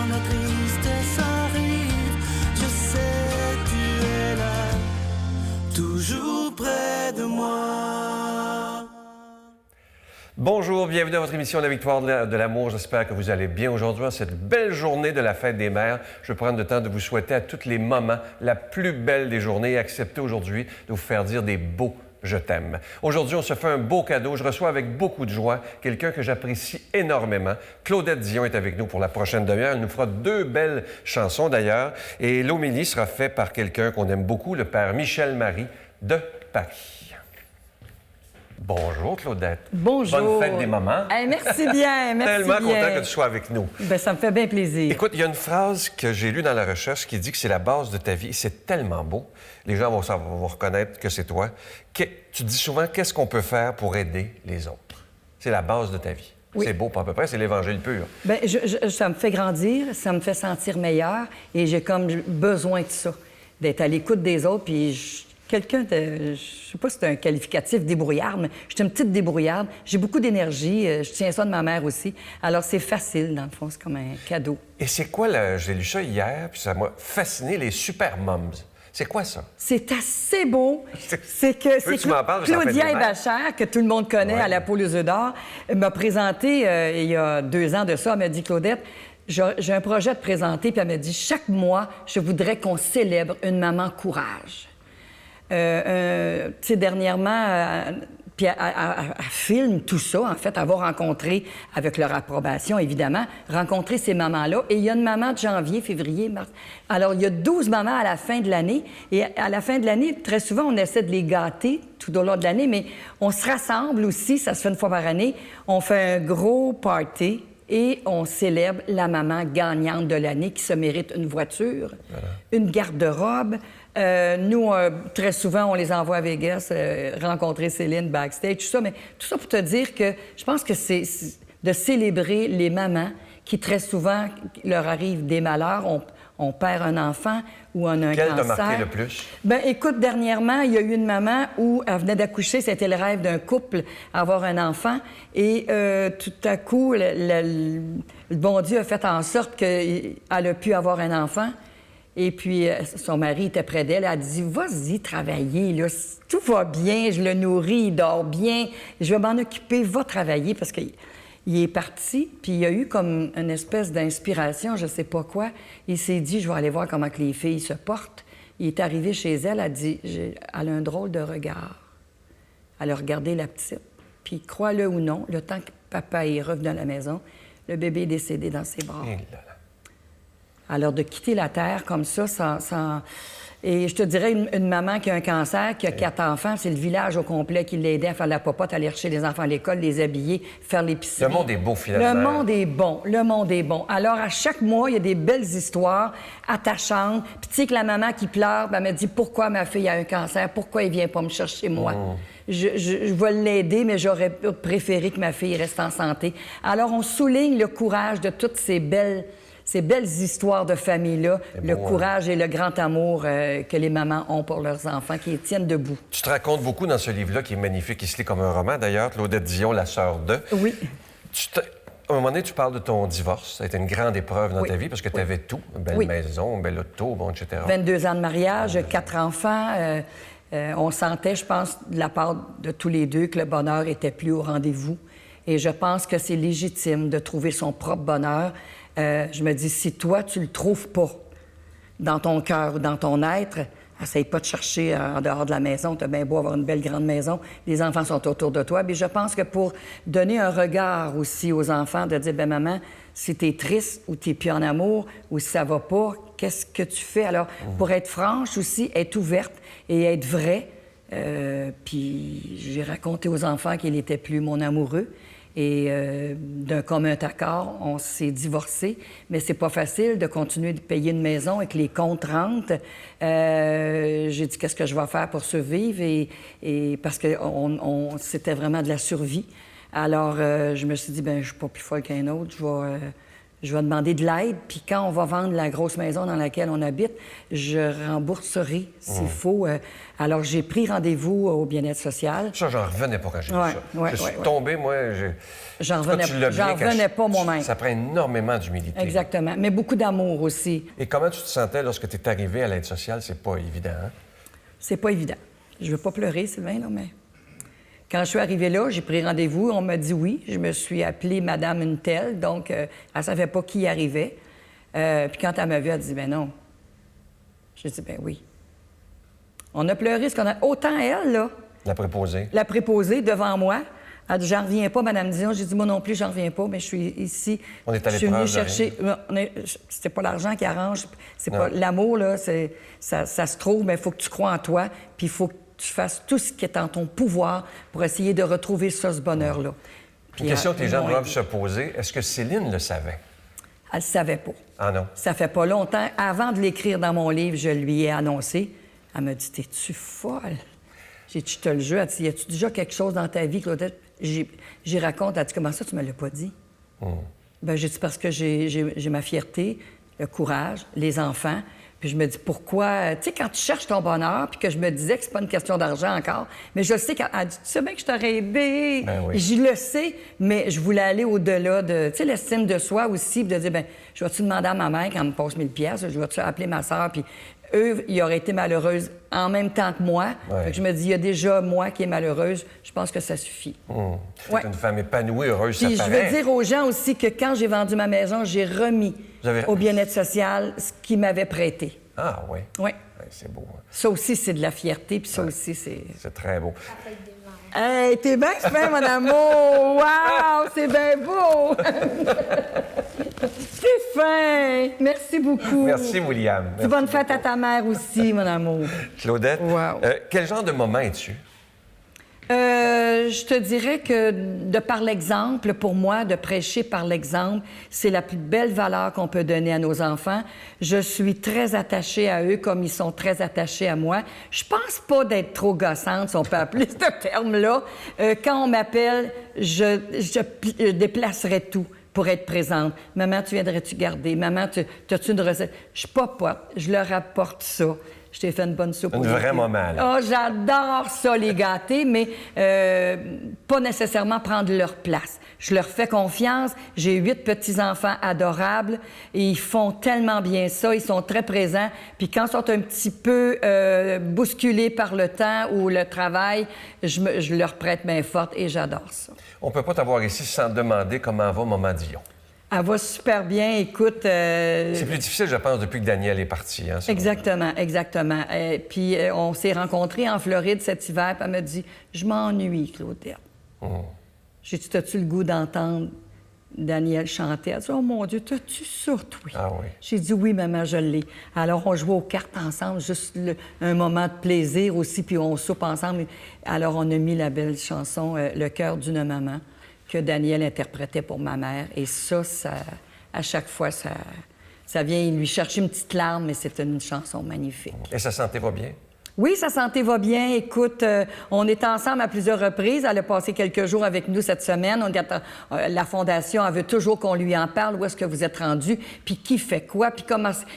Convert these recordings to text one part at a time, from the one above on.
la tristesse arrive, je sais tu es là, toujours près de moi. Bonjour, bienvenue à votre émission La Victoire de l'amour. J'espère que vous allez bien aujourd'hui, en cette belle journée de la Fête des Mères. Je vais prendre le temps de vous souhaiter à tous les moments la plus belle des journées et accepter aujourd'hui de vous faire dire des beaux « je t'aime ». Aujourd'hui, on se fait un beau cadeau. Je reçois avec beaucoup de joie quelqu'un que j'apprécie énormément. Claudette Dion est avec nous pour la prochaine demi-heure. Elle nous fera 2 belles chansons d'ailleurs. Et l'homélie sera faite par quelqu'un qu'on aime beaucoup, le père Michel Marie de Paris. Bonjour, Claudette. Bonjour. Bonne fête des mamans. Hey, merci bien, merci Tellement bien. content que tu sois avec nous. Bien, ça me fait bien plaisir. Écoute, il y a une phrase que j'ai lue dans la recherche qui dit que c'est la base de ta vie. C'est tellement beau. Les gens vont reconnaître que c'est toi. Tu dis souvent, qu'est-ce qu'on peut faire pour aider les autres? C'est la base de ta vie. Oui. C'est beau, pas à peu près, c'est l'Évangile pur. Bien, ça me fait grandir, ça me fait sentir meilleur et j'ai comme besoin de ça, d'être à l'écoute des autres. Puis quelqu'un de, je sais pas si c'est un qualificatif débrouillarde, mais je suis une petite débrouillarde. J'ai beaucoup d'énergie, je tiens ça de ma mère aussi. Alors c'est facile, dans le fond, c'est comme un cadeau. Et c'est quoi, j'ai lu ça hier, puis ça m'a fasciné, les super moms. C'est quoi ça? C'est assez beau. C'est tu m'en parles, Claudia Hébachère, que tout le monde connaît, ouais, à la Peau aux œufs d'or, m'a présenté il y a 2 ans de ça. Elle m'a dit, Claudette, j'ai un projet à te présenter. Puis elle m'a dit, chaque mois, je voudrais qu'on célèbre une maman courage. Tu sais, dernièrement, puis elle filme tout ça, en fait, avoir rencontré, avec leur approbation, évidemment, rencontré ces mamans-là. Et il y a une maman de janvier, février, mars. Alors, il y a 12 mamans à la fin de l'année. Et à la fin de l'année, très souvent, on essaie de les gâter tout au long de l'année, mais on se rassemble aussi, ça se fait une fois par année. On fait un gros party et on célèbre la maman gagnante de l'année qui se mérite une voiture, une garde-robe. Nous, très souvent, on les envoie à Vegas rencontrer Céline backstage, tout ça. Mais tout ça pour te dire que je pense que c'est de célébrer les mamans qui, très souvent, leur arrivent des malheurs. On perd un enfant ou on a un cancer. Quelle t'a marqué le plus? Bien, écoute, dernièrement, il y a eu une maman où elle venait d'accoucher. C'était le rêve d'un couple, avoir un enfant. Et tout à coup, le bon Dieu a fait en sorte qu'elle a pu avoir un enfant. Et puis, son mari était près d'elle. Elle a dit, vas-y travailler, là. Tout va bien, je le nourris, il dort bien. Je vais m'en occuper, va travailler. Parce qu'il est parti, puis il y a eu comme une espèce d'inspiration, je sais pas quoi. Il s'est dit, je vais aller voir comment que les filles se portent. Il est arrivé chez elle, elle a dit, elle a un drôle de regard. Elle a regardé la petite. Puis, crois-le ou non, le temps que papa est revenu à la maison, le bébé est décédé dans ses bras. Alors, de quitter la terre comme ça, sans... Et je te dirais, une maman qui a un cancer, qui a 4 enfants, c'est le village au complet qui l'a aidé à faire la popote, aller chercher les enfants à l'école, les habiller, faire l'épicerie. Le monde est beau, finalement. Le monde est bon, le monde est bon. Alors, à chaque mois, il y a des belles histoires attachantes. Puis tu sais que la maman qui pleure, ben, elle me dit, pourquoi ma fille a un cancer? Pourquoi elle vient pas me chercher, moi? Je vais l'aider, mais j'aurais préféré que ma fille reste en santé. Alors, on souligne le courage de toutes ces belles histoires de famille-là, le courage et le grand amour que les mamans ont pour leurs enfants, qui les tiennent debout. Tu te racontes beaucoup dans ce livre-là, qui est magnifique, qui se lit comme un roman, d'ailleurs, Claudette Dion, la sœur de. Oui. À un moment donné, tu parles de ton divorce. Ça a été une grande épreuve dans ta vie, parce que tu avais tout, une belle maison, une belle auto, bon, etc. 22 ans de mariage, 4 enfants. On sentait, je pense, de la part de tous les deux, que le bonheur était plus au rendez-vous. Et je pense que c'est légitime de trouver son propre bonheur. Je me dis, si toi, tu le trouves pas dans ton cœur ou dans ton être, essaye pas de chercher en dehors de la maison. Tu as bien beau avoir une belle grande maison, les enfants sont autour de toi. Mais je pense que pour donner un regard aussi aux enfants, de dire, ben maman, si tu es triste ou tu n'es plus en amour ou si ça va pas, qu'est-ce que tu fais? Alors, pour être franche aussi, être ouverte et être vraie. Puis j'ai raconté aux enfants qu'il n'était plus mon amoureux. Et d'un commun accord, on s'est divorcés. Mais c'est pas facile de continuer de payer une maison et que les comptes rentrent. J'ai dit, qu'est-ce que je vais faire pour survivre? Et parce que c'était vraiment de la survie. Alors, je me suis dit, ben je suis pas plus folle qu'un autre. je vais demander de l'aide, puis quand on va vendre la grosse maison dans laquelle on habite, je rembourserai s'il faut. Alors, j'ai pris rendez-vous au bien-être social. Ça, j'en revenais pas quand j'ai vu ça. Ouais, je suis tombé, moi, J'en revenais pas moi-même. Ça prend énormément d'humilité. Exactement, mais beaucoup d'amour aussi. Et comment tu te sentais lorsque tu es arrivé à l'aide sociale? C'est pas évident, hein? C'est pas évident. Je veux pas pleurer, Sylvain, là, mais... Quand je suis arrivée là, j'ai pris rendez-vous, on m'a dit oui. Je me suis appelée Madame une telle, donc elle ne savait pas qui arrivait. Puis quand elle m'a vue, elle a dit « Ben non. » J'ai dit « Ben oui. » On a pleuré, parce qu'on a... Autant elle, là... La préposée devant moi. Elle a dit « J'en reviens pas, Madame Dion. » J'ai dit « Moi non plus, j'en reviens pas, mais je suis ici. » On est allé Je suis venue chercher... C'était pas l'argent qui arrange. C'est pas... L'amour, là, ça se trouve, mais il faut que tu crois en toi, puis il faut que tu fasses tout ce qui est en ton pouvoir pour essayer de retrouver ça, ce bonheur-là. Une question que les gens doivent se poser, est-ce que Céline le savait? Elle ne savait pas. Ah non? Ça fait pas longtemps. Avant de l'écrire dans mon livre, je lui ai annoncé. Elle m'a dit « T'es-tu folle? » J'ai dit « Je te le jure. » Elle dit « Y a-tu déjà quelque chose dans ta vie, Claudette? » J'y raconte. Elle dit « Comment ça, tu me l'as pas dit? » Ben, j'ai dit « Parce que j'ai ma fierté, le courage, les enfants. » Puis je me dis, pourquoi... Tu sais, quand tu cherches ton bonheur, puis que je me disais que c'est pas une question d'argent encore, mais je sais qu'elle dit, tu sais bien que je t'aurais aidé. Ben oui. Je le sais, mais je voulais aller au-delà de... Tu sais, l'estime de soi aussi, puis de dire, bien, je vais-tu demander à ma mère quand elle me pose 1000 pièces, je vais-tu appeler ma sœur, puis eux, ils auraient été malheureuses en même temps que moi. Ouais. Fait que je me dis, il y a déjà moi qui est malheureuse, je pense que ça suffit. Tu es une femme épanouie, heureuse, Puis ça je paraît. veux dire aux gens aussi que quand j'ai vendu ma maison, j'ai remis au bien-être social ce qu'ils m'avaient prêté. Ah oui? Oui. Ouais, c'est beau. Hein? Ça aussi, c'est de la fierté, puis ça aussi, c'est... C'est très beau. Hey, t'es bien fin, mon amour! Wow, c'est bien beau! C'est fin! Merci beaucoup. Merci, William. Merci. Bonne fête à ta mère aussi, mon amour. Claudette, Wow. Quel genre de moment es-tu? Je te dirais que de par l'exemple, pour moi, de prêcher par l'exemple, c'est la plus belle valeur qu'on peut donner à nos enfants. Je suis très attachée à eux comme ils sont très attachés à moi. Je pense pas d'être trop gossante, si on peut appeler ce terme-là. Quand on m'appelle, je déplacerai tout pour être présente. Maman, tu viendrais-tu garder? Maman, as-tu une recette? Je papote, je leur apporte ça. Je t'ai fait une bonne soupe. Un vrai moment, là. Oh, j'adore ça, les gâter, mais pas nécessairement prendre leur place. Je leur fais confiance. J'ai 8 petits-enfants adorables et ils font tellement bien ça. Ils sont très présents. Puis quand ils sont un petit peu bousculés par le temps ou le travail, je leur prête main forte et j'adore ça. On peut pas t'avoir ici sans te demander comment va Maman Dion. Elle va super bien, écoute... C'est plus difficile, je pense, depuis que Daniel est parti. Hein, exactement, exactement. Puis on s'est rencontrés en Floride cet hiver, puis elle m'a dit « Je m'ennuie, Claudette. J'ai dit « T'as-tu le goût d'entendre Daniel chanter? » Elle dit « Oh mon Dieu, t'as-tu ça, toi? » Ah oui. J'ai dit « Oui, maman, je l'ai. » Alors on jouait aux cartes ensemble, juste un moment de plaisir aussi, puis on soupe ensemble. Alors on a mis la belle chanson « Le cœur d'une maman » que Daniel interprétait pour ma mère. Et ça à chaque fois, ça vient lui chercher une petite larme, mais c'est une chanson magnifique. Et sa santé va bien? Oui, sa santé va bien. Écoute, on est ensemble à plusieurs reprises. Elle a passé quelques jours avec nous cette semaine. La Fondation, elle veut toujours qu'on lui en parle. Où est-ce que vous êtes rendu? Puis qui fait quoi? Puis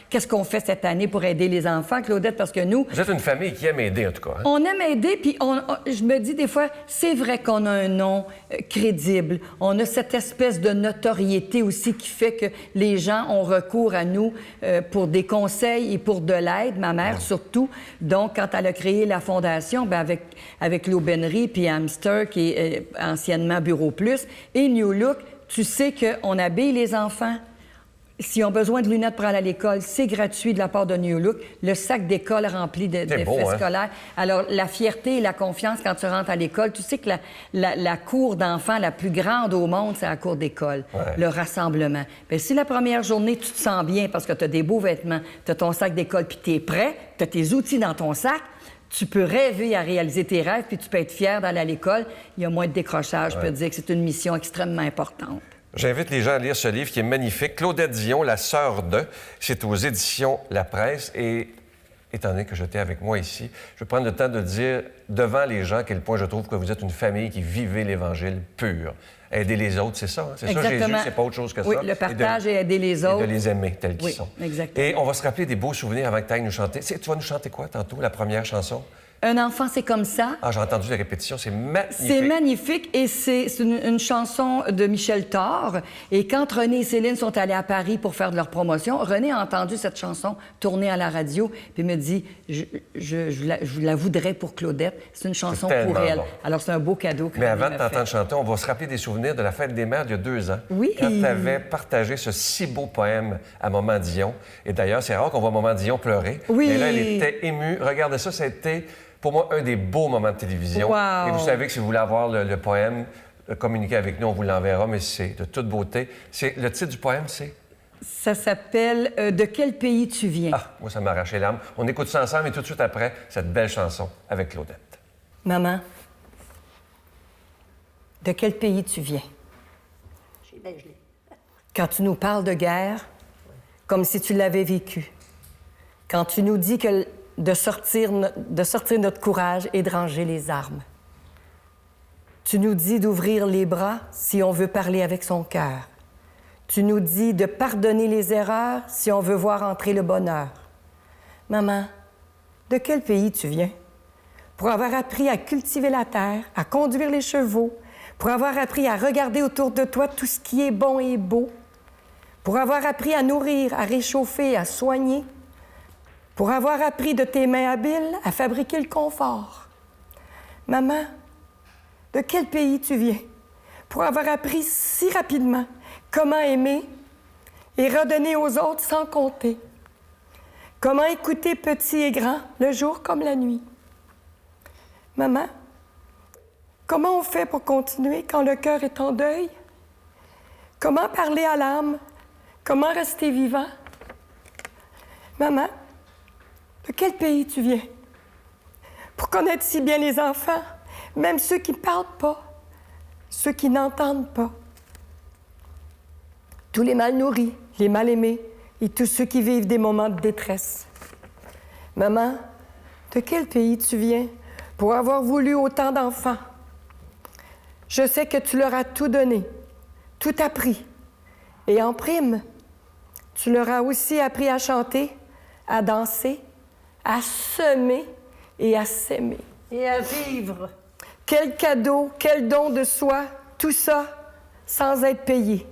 qu'est-ce qu'on fait cette année pour aider les enfants, Claudette? Parce que nous... Vous êtes une famille qui aime aider, en tout cas. Hein? On aime aider, puis je me dis des fois, c'est vrai qu'on a un nom crédible. On a cette espèce de notoriété aussi qui fait que les gens ont recours à nous pour des conseils et pour de l'aide, ma mère surtout. Donc, quand elle a créé la Fondation, bien avec l'aubainerie puis Hamster, qui est anciennement Bureau Plus, et New Look, tu sais qu'on habille les enfants. S'ils ont besoin de lunettes pour aller à l'école, c'est gratuit de la part de New Look. Le sac d'école rempli d'effets scolaires. Alors, la fierté et la confiance quand tu rentres à l'école, tu sais que la cour d'enfants la plus grande au monde, c'est la cour d'école, le rassemblement. Bien, si la première journée, tu te sens bien parce que tu as des beaux vêtements, tu as ton sac d'école, puis tu es prêt, tu as tes outils dans ton sac, tu peux rêver à réaliser tes rêves, puis tu peux être fier d'aller à l'école. Il y a moins de décrochage. Je peux te dire que c'est une mission extrêmement importante. J'invite les gens à lire ce livre qui est magnifique. Claudette Dion, La sœur de. C'est aux éditions La Presse. Et étant donné que je t'ai avec moi ici, je vais prendre le temps de dire devant les gens à quel point je trouve que vous êtes une famille qui vivez l'Évangile pur. Aider les autres, c'est ça, hein? C'est ça, Jésus, c'est pas autre chose que ça. Oui, le partage et aider les autres. Et de les aimer tels qu'ils sont. Exactement. Et on va se rappeler des beaux souvenirs avant que tu ailles nous chanter. Tu vas nous chanter quoi tantôt, la première chanson? Un enfant, c'est comme ça. Ah, j'ai entendu la répétition, c'est magnifique. C'est magnifique et c'est une chanson de Michel Thor. Et quand René et Céline sont allés à Paris pour faire de leur promotion, René a entendu cette chanson tourner à la radio puis me dit je la voudrais pour Claudette. C'est une chanson pour elle. Bon. Alors, c'est un beau cadeau que Mais avant de t'entendre chanter, on va se rappeler des souvenirs de la Fête des Mères d'il y a 2 ans. Oui. Quand tu avais partagé ce si beau poème à Maman Dion. Et d'ailleurs, c'est rare qu'on voit Maman Dion pleurer. Oui. Mais là, elle était émue. Regardez ça, ça a été, pour moi, un des beaux moments de télévision. Wow. Et vous savez que si vous voulez avoir le poème, communiquer avec nous, on vous l'enverra, mais c'est de toute beauté. Le titre du poème, c'est? Ça s'appelle De quel pays tu viens? Ah, moi, ça m'a arraché l'âme. On écoute ça ensemble et tout de suite après, cette belle chanson avec Claudette. Maman, de quel pays tu viens? Quand tu nous parles de guerre, comme si tu l'avais vécu. Quand tu nous dis que de sortir notre courage et de ranger les armes. Tu nous dis d'ouvrir les bras si on veut parler avec son cœur. Tu nous dis de pardonner les erreurs si on veut voir entrer le bonheur. Maman, de quel pays tu viens? Pour avoir appris à cultiver la terre, à conduire les chevaux, pour avoir appris à regarder autour de toi tout ce qui est bon et beau, pour avoir appris à nourrir, à réchauffer, à soigner, pour avoir appris de tes mains habiles à fabriquer le confort. Maman, de quel pays tu viens? Pour avoir appris si rapidement comment aimer et redonner aux autres sans compter. Comment écouter petits et grands, le jour comme la nuit. Maman, comment on fait pour continuer quand le cœur est en deuil? Comment parler à l'âme? Comment rester vivant? Maman, de quel pays tu viens? Pour connaître si bien les enfants, même ceux qui ne parlent pas, ceux qui n'entendent pas. Tous les mal nourris, les mal aimés et tous ceux qui vivent des moments de détresse. Maman, de quel pays tu viens pour avoir voulu autant d'enfants? Je sais que tu leur as tout donné, tout appris. Et en prime, tu leur as aussi appris à chanter, à danser, à semer et à s'aimer. Et à vivre. Quel cadeau, quel don de soi, tout ça sans être payé.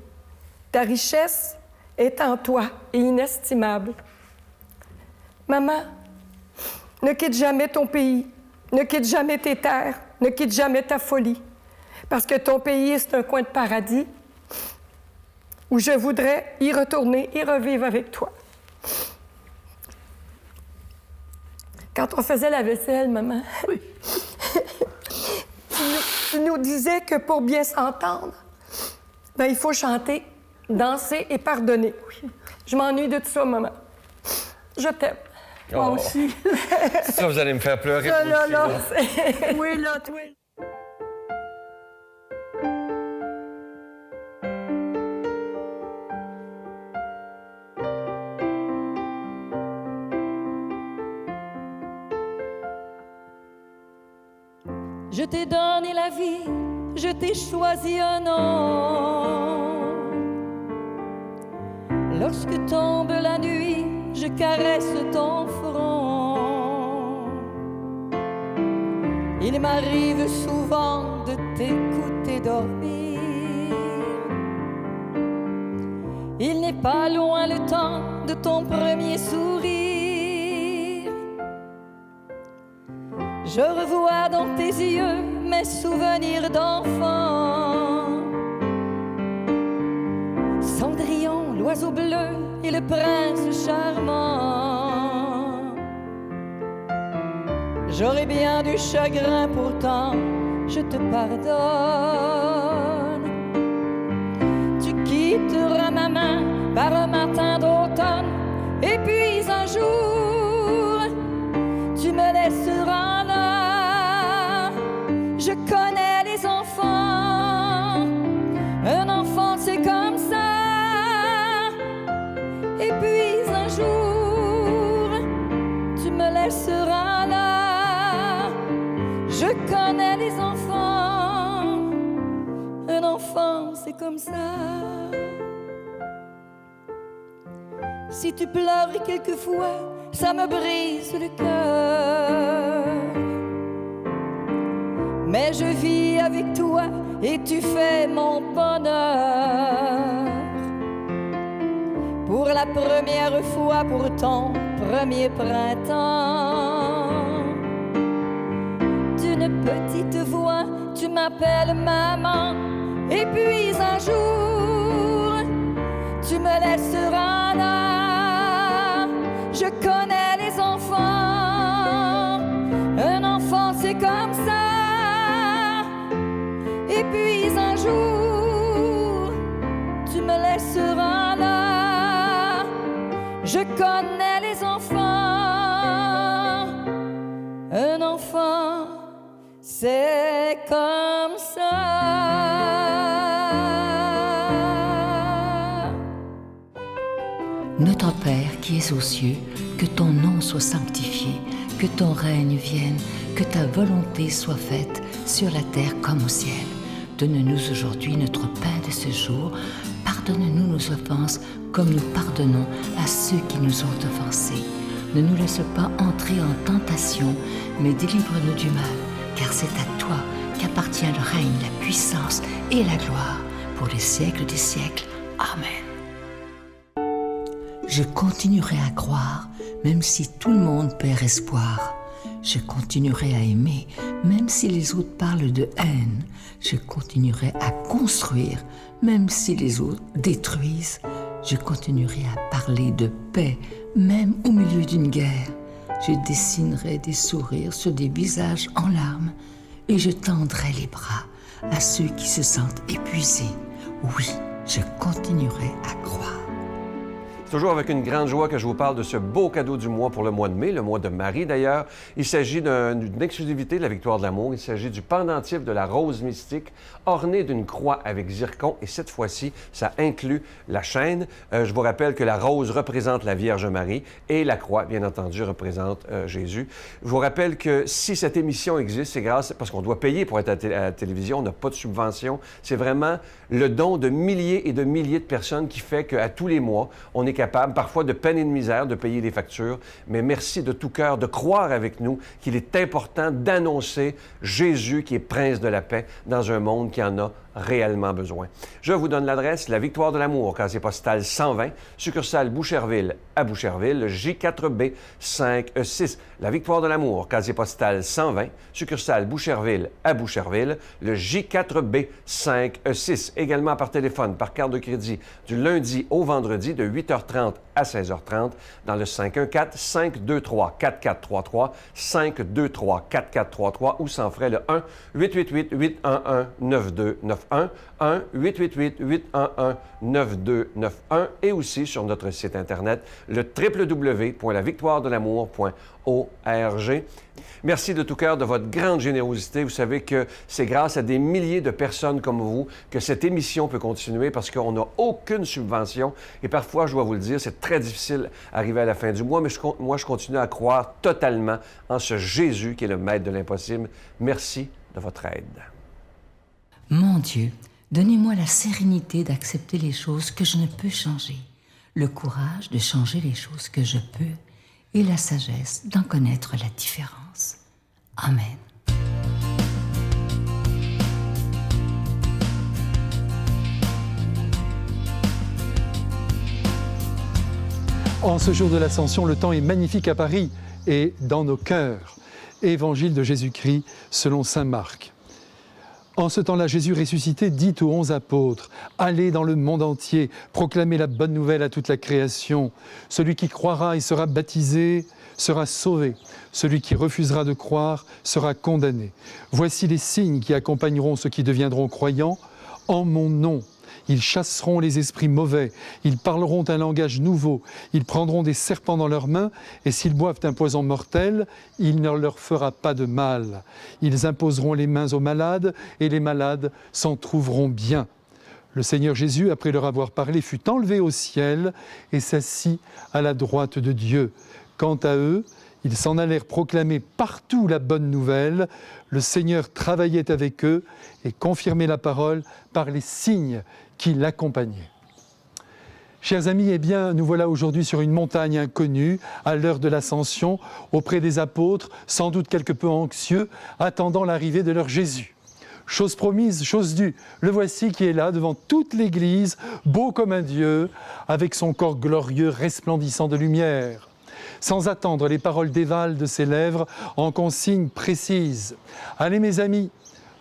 Ta richesse est en toi et inestimable. Maman, ne quitte jamais ton pays, ne quitte jamais tes terres, ne quitte jamais ta folie, parce que ton pays, c'est un coin de paradis où je voudrais y retourner et revivre avec toi. Quand on faisait la vaisselle, maman, oui. tu nous disais que pour bien s'entendre, il faut chanter, danser et pardonner. Oui. Je m'ennuie de tout ça, maman. Je t'aime. Moi aussi. Ça, vous allez me faire pleurer. Là. Oui, là, toi. Je t'ai donné la vie, je t'ai choisi un nom. Lorsque tombe la nuit, je caresse ton front. Il m'arrive souvent de t'écouter dormir. Il n'est pas loin le temps de ton premier sourire. Je revois dans tes yeux mes souvenirs d'enfant. Cendrillon, l'oiseau bleu et le prince charmant. J'aurais bien du chagrin, pourtant je te pardonne. Tu quitteras ma main par un matin d'automne, et puis un jour, tu me laisseras là. Je connais les enfants, un enfant c'est comme ça. Et puis un jour, tu me laisseras là. Je connais les enfants, un enfant c'est comme ça. Si tu pleures quelquefois, ça me brise le cœur. Mais je vis avec toi et tu fais mon bonheur. Pour la première fois, pour ton premier printemps, d'une petite voix, tu m'appelles maman. Et puis un jour, tu me laisseras là. Je connais les enfants, un enfant c'est comme ça. Et puis un jour, tu me laisseras là. Je connais les enfants, un enfant, c'est comme ça. Notre Père qui es aux cieux, que ton nom soit sanctifié, que ton règne vienne, que ta volonté soit faite sur la terre comme au ciel. Donne-nous aujourd'hui notre pain de ce jour. Pardonne-nous nos offenses comme nous pardonnons à ceux qui nous ont offensés. Ne nous laisse pas entrer en tentation, mais délivre-nous du mal, car c'est à toi qu'appartient le règne, la puissance et la gloire pour les siècles des siècles. Amen. Je continuerai à croire, même si tout le monde perd espoir. Je continuerai à aimer, même si les autres parlent de haine. Je continuerai à construire, même si les autres détruisent. Je continuerai à parler de paix, même au milieu d'une guerre. Je dessinerai des sourires sur des visages en larmes et je tendrai les bras à ceux qui se sentent épuisés. Oui, je continuerai à croire. C'est toujours avec une grande joie que je vous parle de ce beau cadeau du mois pour le mois de mai, le mois de Marie d'ailleurs. Il s'agit d'une exclusivité de la Victoire de l'amour. Il s'agit du pendentif de la rose mystique orné d'une croix avec zircon et cette fois-ci, ça inclut la chaîne. Je vous rappelle que la rose représente la Vierge Marie et la croix, bien entendu, représente Jésus. Je vous rappelle que si cette émission existe, c'est grâce, parce qu'on doit payer pour être à la télévision, on n'a pas de subvention. C'est vraiment le don de milliers et de milliers de personnes qui fait qu'à tous les mois, on est capable, parfois de peine et de misère, de payer les factures. Mais merci de tout cœur de croire avec nous qu'il est important d'annoncer Jésus qui est prince de la paix dans un monde qui en a réellement besoin. Je vous donne l'adresse, la Victoire de l'amour, casier postal 120, succursale Boucherville à Boucherville, le J4B 5E6. La Victoire de l'amour, casier postal 120, succursale Boucherville à Boucherville, le J4B 5E6. Également par téléphone, par carte de crédit, du lundi au vendredi de 8h30 à 16h30 dans le 514-523-4433, 523-4433 ou sans frais le 1-888-811-9291, 1-888-811-9291 et aussi sur notre site Internet, le www.lavictoiredelamour.org. Merci de tout cœur de votre grande générosité. Vous savez que c'est grâce à des milliers de personnes comme vous que cette émission peut continuer parce qu'on n'a aucune subvention. Et parfois, je dois vous le dire, c'est très difficile d'arriver à la fin du mois, mais moi, je continue à croire totalement en ce Jésus qui est le maître de l'impossible. Merci de votre aide. Mon Dieu, donnez-moi la sérénité d'accepter les choses que je ne peux changer, le courage de changer les choses que je peux et la sagesse d'en connaître la différence. Amen. En ce jour de l'Ascension, le temps est magnifique à Paris et dans nos cœurs. Évangile de Jésus-Christ selon saint Marc. En ce temps-là, Jésus ressuscité dit aux 11 apôtres, « Allez dans le monde entier, proclamez la bonne nouvelle à toute la création. Celui qui croira et sera baptisé sera sauvé. Celui qui refusera de croire sera condamné. Voici les signes qui accompagneront ceux qui deviendront croyants. En mon nom, ils chasseront les esprits mauvais, ils parleront un langage nouveau, ils prendront des serpents dans leurs mains, et s'ils boivent un poison mortel, il ne leur fera pas de mal. Ils imposeront les mains aux malades, et les malades s'en trouveront bien. » Le Seigneur Jésus, après leur avoir parlé, fut enlevé au ciel et s'assit à la droite de Dieu. Quant à eux, Ils s'en allèrent proclamer partout la bonne nouvelle. Le Seigneur travaillait avec eux et confirmait la parole par les signes qui l'accompagnaient. Chers amis, eh bien, nous voilà aujourd'hui sur une montagne inconnue, à l'heure de l'ascension, auprès des apôtres, sans doute quelque peu anxieux, attendant l'arrivée de leur Jésus. Chose promise, chose due, le voici qui est là devant toute l'Église, beau comme un Dieu, avec son corps glorieux resplendissant de lumière. Sans attendre, les paroles dévalent de ses lèvres en consignes précises. Allez mes amis,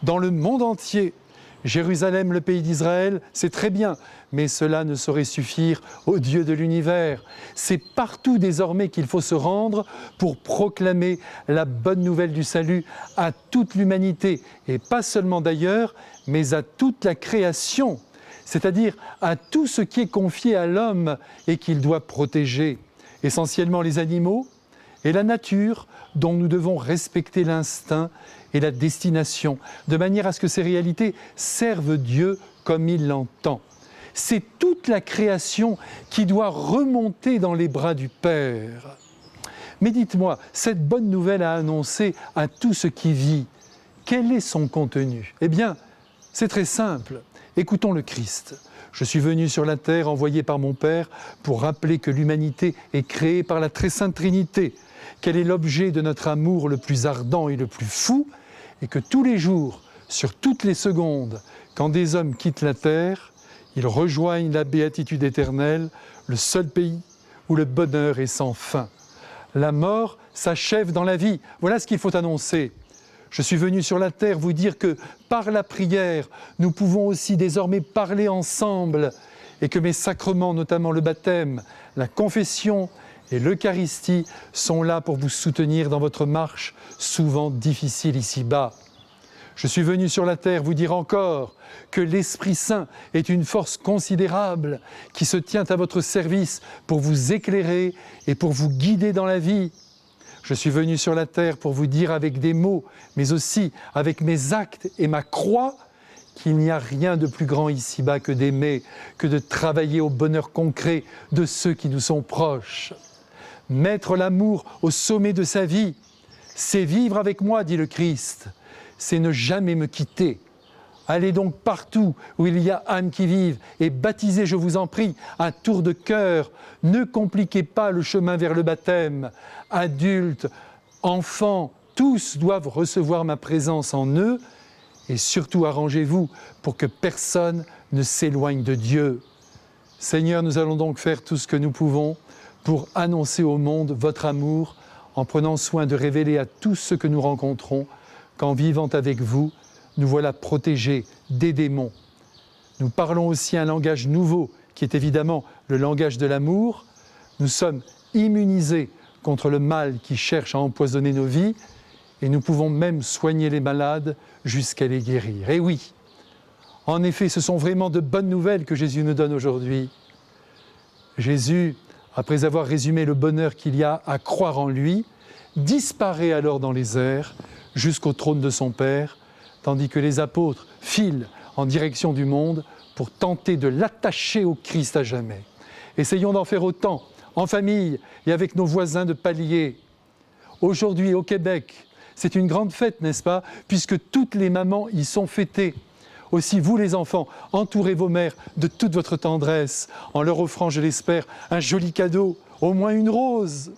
dans le monde entier, Jérusalem, le pays d'Israël, c'est très bien, mais cela ne saurait suffire au Dieu de l'univers. C'est partout désormais qu'il faut se rendre pour proclamer la bonne nouvelle du salut à toute l'humanité, et pas seulement d'ailleurs, mais à toute la création, c'est-à-dire à tout ce qui est confié à l'homme et qu'il doit protéger, essentiellement les animaux et la nature dont nous devons respecter l'instinct et la destination, de manière à ce que ces réalités servent Dieu comme il l'entend. C'est toute la création qui doit remonter dans les bras du Père. Mais dites-moi, cette bonne nouvelle à annoncer à tout ce qui vit, quel est son contenu? Eh bien, c'est très simple. Écoutons le Christ. Je suis venu sur la terre envoyé par mon Père pour rappeler que l'humanité est créée par la très sainte Trinité, qu'elle est l'objet de notre amour le plus ardent et le plus fou, et que tous les jours, sur toutes les secondes, quand des hommes quittent la terre, ils rejoignent la béatitude éternelle, le seul pays où le bonheur est sans fin. La mort s'achève dans la vie. Voilà ce qu'il faut annoncer. Je suis venu sur la terre vous dire que par la prière, nous pouvons aussi désormais parler ensemble et que mes sacrements, notamment le baptême, la confession et l'Eucharistie, sont là pour vous soutenir dans votre marche, souvent difficile ici-bas. Je suis venu sur la terre vous dire encore que l'Esprit Saint est une force considérable qui se tient à votre service pour vous éclairer et pour vous guider dans la vie. Je suis venu sur la terre pour vous dire avec des mots, mais aussi avec mes actes et ma croix, qu'il n'y a rien de plus grand ici-bas que d'aimer, que de travailler au bonheur concret de ceux qui nous sont proches. Mettre l'amour au sommet de sa vie, c'est vivre avec moi, dit le Christ, c'est ne jamais me quitter. Allez donc partout où il y a âmes qui vivent et baptisez, je vous en prie, à tour de cœur. Ne compliquez pas le chemin vers le baptême. Adultes, enfants, tous doivent recevoir ma présence en eux et surtout arrangez-vous pour que personne ne s'éloigne de Dieu. Seigneur, nous allons donc faire tout ce que nous pouvons pour annoncer au monde votre amour en prenant soin de révéler à tous ceux que nous rencontrons qu'en vivant avec vous, nous voilà protégés des démons. Nous parlons aussi un langage nouveau, qui est évidemment le langage de l'amour. Nous sommes immunisés contre le mal qui cherche à empoisonner nos vies et nous pouvons même soigner les malades jusqu'à les guérir. Et oui, en effet, ce sont vraiment de bonnes nouvelles que Jésus nous donne aujourd'hui. Jésus, après avoir résumé le bonheur qu'il y a à croire en lui, disparaît alors dans les airs jusqu'au trône de son Père, tandis que les apôtres filent en direction du monde pour tenter de l'attacher au Christ à jamais. Essayons d'en faire autant, en famille et avec nos voisins de palier. Aujourd'hui, au Québec, c'est une grande fête, n'est-ce pas? Puisque toutes les mamans y sont fêtées. Aussi, vous les enfants, entourez vos mères de toute votre tendresse, en leur offrant, je l'espère, un joli cadeau, au moins une rose.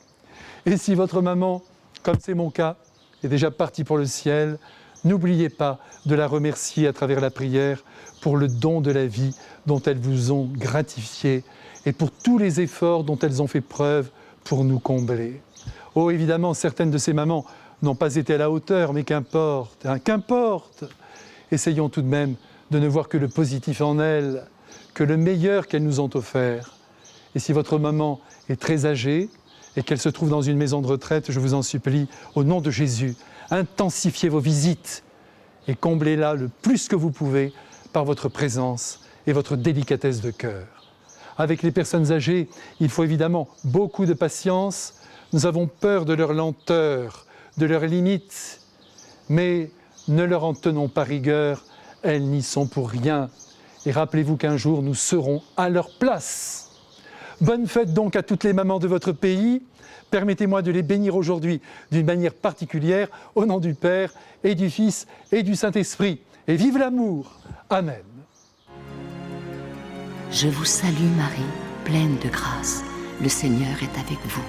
Et si votre maman, comme c'est mon cas, est déjà partie pour le ciel, n'oubliez pas de la remercier à travers la prière pour le don de la vie dont elles vous ont gratifié et pour tous les efforts dont elles ont fait preuve pour nous combler. Oh, évidemment, certaines de ces mamans n'ont pas été à la hauteur, mais qu'importe, hein, qu'importe. Essayons tout de même de ne voir que le positif en elles, que le meilleur qu'elles nous ont offert. Et si votre maman est très âgée et qu'elle se trouve dans une maison de retraite, je vous en supplie, au nom de Jésus, intensifiez vos visites et comblez-la le plus que vous pouvez par votre présence et votre délicatesse de cœur. Avec les personnes âgées, il faut évidemment beaucoup de patience. Nous avons peur de leur lenteur, de leurs limites, mais ne leur en tenons pas rigueur, elles n'y sont pour rien. Et rappelez-vous qu'un jour, nous serons à leur place. Bonne fête donc à toutes les mamans de votre pays. Permettez-moi de les bénir aujourd'hui d'une manière particulière, au nom du Père et du Fils et du Saint-Esprit. Et vive l'amour! Amen. Je vous salue Marie, pleine de grâce. Le Seigneur est avec vous.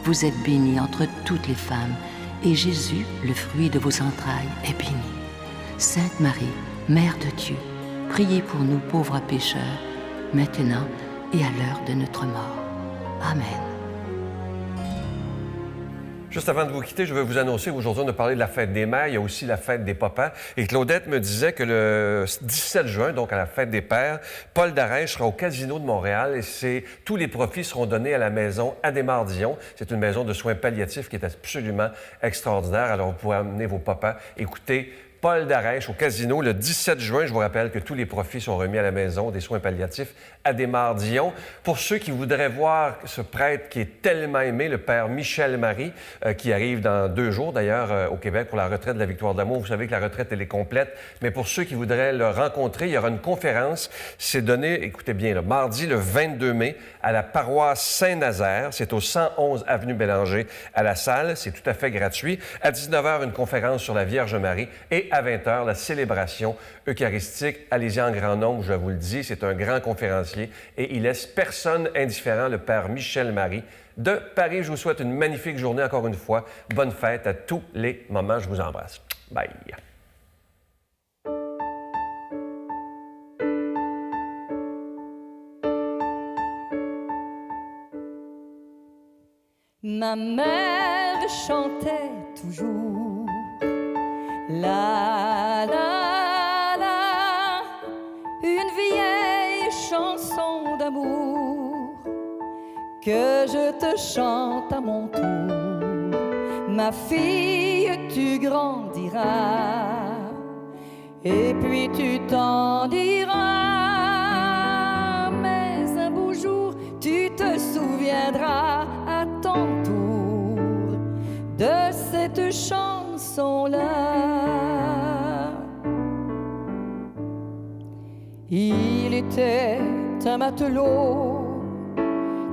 Vous êtes bénie entre toutes les femmes, et Jésus, le fruit de vos entrailles, est béni. Sainte Marie, Mère de Dieu, priez pour nous pauvres pécheurs, maintenant et à l'heure de notre mort. Amen. Juste avant de vous quitter, je veux vous annoncer qu'aujourd'hui, on a parlé de la fête des mères. Il y a aussi la fête des papas. Et Claudette me disait que le 17 juin, donc à la fête des pères, Paul Darèche sera au Casino de Montréal et tous les profits seront donnés à la maison Adhémar-Dion. C'est une maison de soins palliatifs qui est absolument extraordinaire. Alors, vous pouvez amener vos papas écouter Paul Darèche au Casino le 17 juin. Je vous rappelle que tous les profits sont remis à la maison des soins palliatifs Adhémar-Dion. Pour ceux qui voudraient voir ce prêtre qui est tellement aimé, le père Michel Marie, qui arrive dans 2 jours d'ailleurs au Québec pour la retraite de la Victoire de l'Amour. Vous savez que la retraite, elle est complète. Mais pour ceux qui voudraient le rencontrer, il y aura une conférence. C'est donné, écoutez bien, le mardi le 22 mai à la paroisse Saint-Nazaire. C'est au 111 avenue Bélanger à la salle. C'est tout à fait gratuit. À 19h, une conférence sur la Vierge Marie et à 20h, la célébration eucharistique. Allez-y en grand nombre, je vous le dis. C'est un grand conférencier et il laisse personne indifférent, le père Michel Marie de Paris. Je vous souhaite une magnifique journée encore une fois. Bonne fête à tous les moments. Je vous embrasse. Bye. Ma mère chantait toujours la la la, une vieille chanson d'amour que je te chante à mon tour. Ma fille, tu grandiras et puis tu t'en diras, mais un beau jour tu te souviendras à ton tour de cette chanson-là. Il était un matelot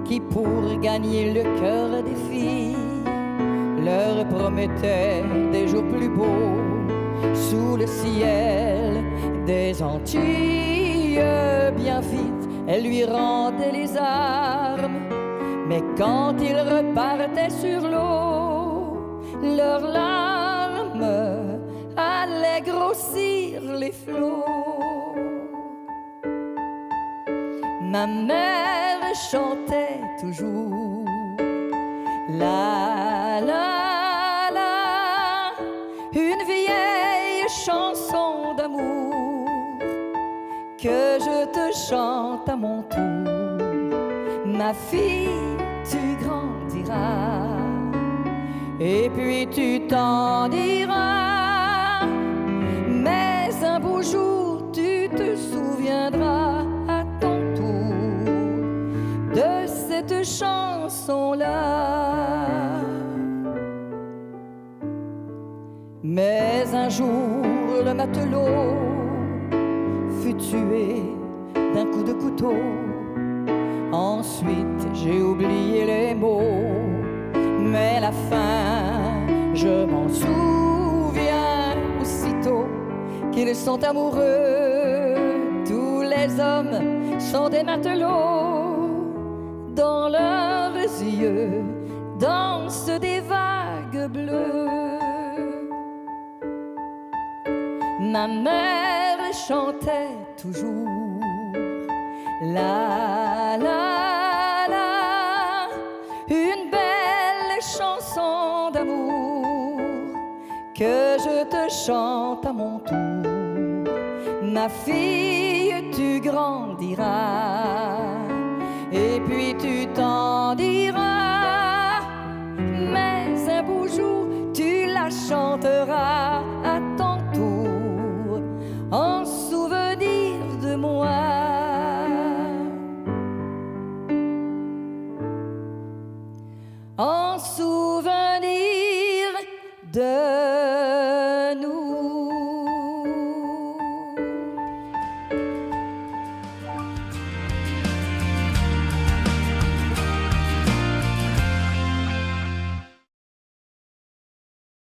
qui, pour gagner le cœur des filles, leur promettait des jours plus beaux sous le ciel des Antilles. Bien vite, elle lui rendait les armes, mais quand ils repartaient sur l'eau, leurs larmes allaient grossir les flots. Ma mère chantait toujours la la la, une vieille chanson d'amour que je te chante à mon tour. Ma fille, tu grandiras et puis tu t'en diras, mais un beau jour tu te souviendras à ton tour de cette chanson-là. Mais un jour le matelot fut tué d'un coup de couteau. Ensuite j'ai oublié les mots, mais la fin je m'en souviens aussitôt. Qu'ils sont amoureux, tous les hommes sont des matelots. Dans leurs yeux dansent des vagues bleues. Ma mère chantait toujours la la la, une belle chanson d'amour que je te chante à mon tour. Ma fille, tu grandiras et puis tu t'en